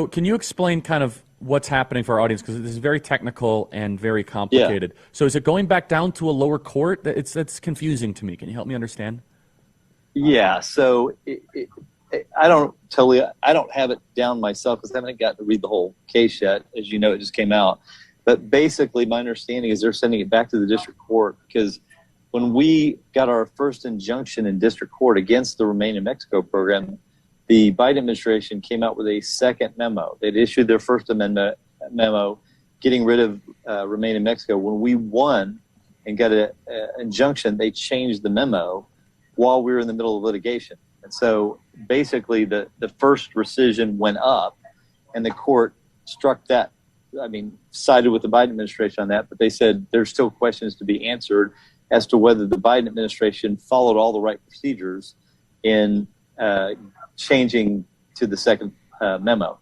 So can you explain kind of what's happening for our audience? Because this is very technical and very complicated. Yeah. So is it going back down to a lower court? That's confusing to me. Can you help me understand? Yeah. So I don't have it down myself because I haven't gotten to read the whole case yet. As you know, it just came out. But basically, my understanding is they're sending it back to the district court because when we got our first injunction in district court against the Remain in Mexico program, the Biden administration came out with a second memo. They'd issued their first amendment memo getting rid of Remain in Mexico. When we won and got an injunction, they changed the memo while we were in the middle of litigation. And so basically the first rescission went up and the court struck that. I mean, sided with the Biden administration on that, but they said there's still questions to be answered as to whether the Biden administration followed all the right procedures in changing to the second memo.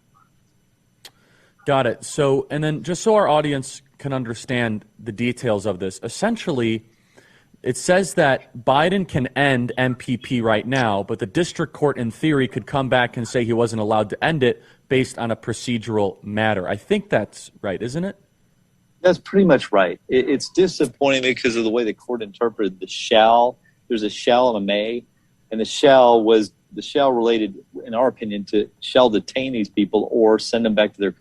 Got it. So, and then just so our audience can understand the details of this, essentially, it says that Biden can end MPP right now, but the district court in theory could come back and say he wasn't allowed to end it based on a procedural matter. I think that's right, isn't it? That's pretty much right. It's disappointing because of the way the court interpreted the shall. There's a shall and a may, and the shall related, in our opinion, to shall detain these people or send them back to their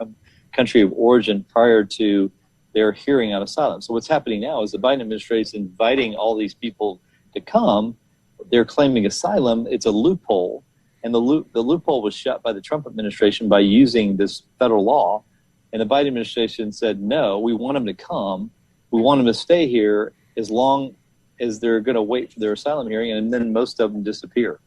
country of origin prior to their hearing on asylum. So what's happening now is the Biden administration is inviting all these people to come. They're claiming asylum. It's a loophole. And the loophole was shut by the Trump administration by using this federal law. And the Biden administration said, no, we want them to come. We want them to stay here as long as they're going to wait for their asylum hearing. And then most of them disappear.